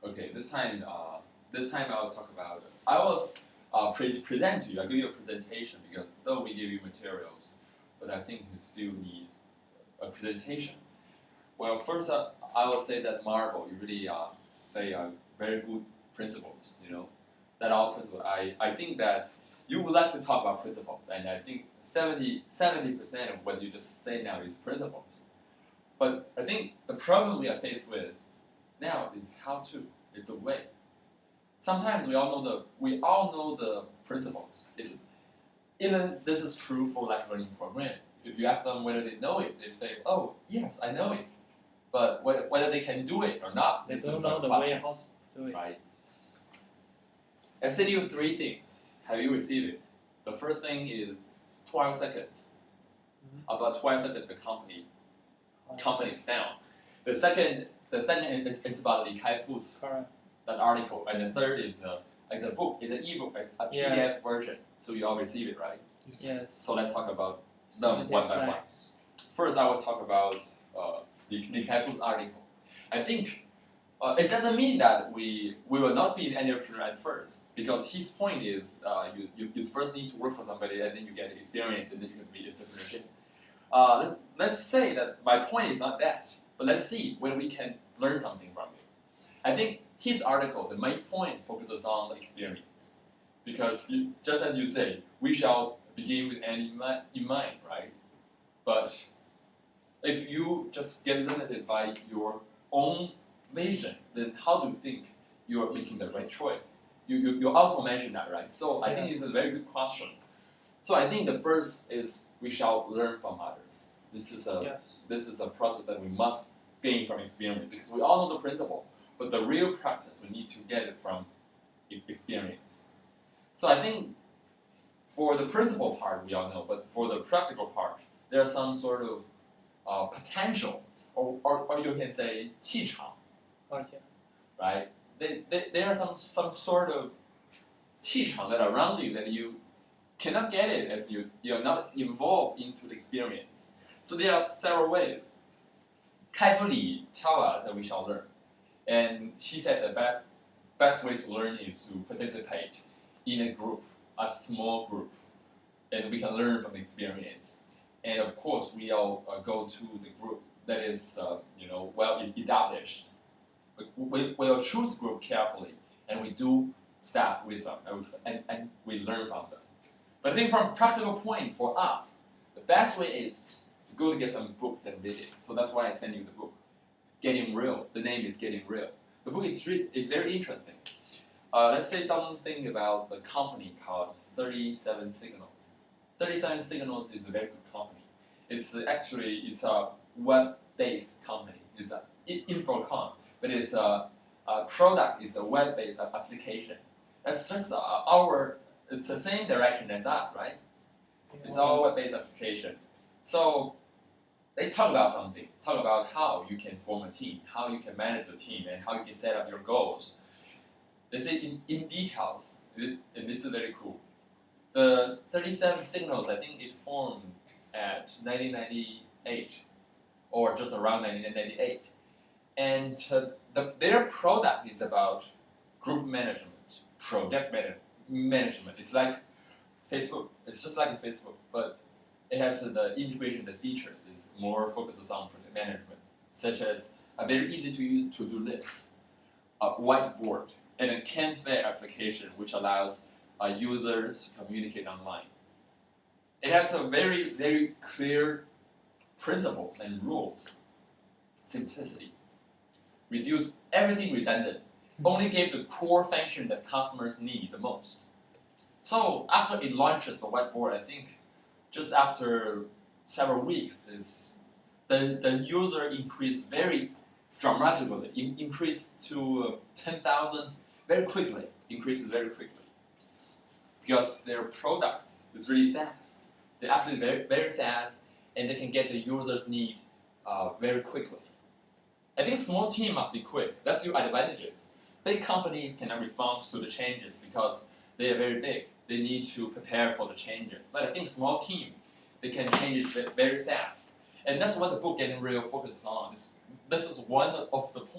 Okay, this time I'll talk about. I will present to you. I'll give you a presentation because though we give you materials, but I think you still need a presentation. Well, first I will say that Marvel, you really say very good principles. You know, that all principles. I think that you would like to talk about principles, and I think 70% of what you just say now is principles. But I think the problem we are faced with now is how to, is the way. Sometimes we all know the principles. Even this is true for life learning program. If you ask them whether they know it, they say, "Oh, yes, I know it." But whether they can do it or not, They this don't is know a the question, way how to do it. right? I sent you 3 things. Have you received it? The first thing is 12 seconds. About 12 seconds, the company is down. The second is about Li Kai-Fu's Correct. that article, and the third is a book, is an ebook, a PDF version. So you all receive it, right? Yes. So let's talk about them one by one. First, I will talk about Li Kai-Fu's article. I think it doesn't mean that we will not be an entrepreneur at first, because his point is you first need to work for somebody, and then you get experience, and then you can be entrepreneurship. Let's say that my point is not that, but let's see when we can learn something from it. I think his article, the main point focuses on the experience, because just as you say, we shall begin with end in mind, right? But if you just get limited by your own vision, then how do you think you are making the right choice? You also mentioned that, right? So I think it's a very good question. So I think the first is we shall learn from others. This is a process that we must gain from experience, because we all know the principle, but the real practice we need to get it from experience. So I think for the principle part we all know, but for the practical part, there's some sort of potential, or you can say 气场, right? There are some sort of 气场 that are around you that you cannot get it if you're not involved into the experience. So there are several ways. Kai-Fu Li tells us that we shall learn, and he said the best way to learn is to participate in a group, a small group, and we can learn from the experience. And of course, we all go to the group that is well established. We'll choose group carefully, and we do stuff with them, and we learn from them. But I think from a practical point for us, the best way is to go to get some books and read it. So that's why I sent you the book, Getting Real. The name is Getting Real. The book is very interesting. Let's say something about the company called 37 Signals. 37 Signals is a very good company. It's a web-based company. It's an infocom, but it's a product. It's a web-based application. That's just it's the same direction as us, right? It's our web-based application. So they talk about something. Talk about how you can form a team, how you can manage a team, and how you can set up your goals. They say in details, and it's very cool. The 37 Signals, I think it formed at 1998, or just around 1998. And their product is about group management, project management. It's like Facebook. It's just like Facebook, but it has the integration, the features is more focuses on project management, such as a very easy to use to-do list, a whiteboard, and a Canva application which allows users to communicate online. It has a very, very clear principles and rules. Simplicity. Reduce everything redundant. Only give the core function that customers need the most. So after it launches the whiteboard, I think just after several weeks, the user increased very dramatically. Increased to 10,000 very quickly. Increases very quickly. Because their product is really fast. They're actually very, very fast, and they can get the user's need very quickly. I think small team must be quick. That's your advantages. Big companies cannot respond to the changes because they are very big. They need to prepare for the changes. But I think small team, they can change it very fast. And that's what the book Getting Real focuses on. This is one of the points.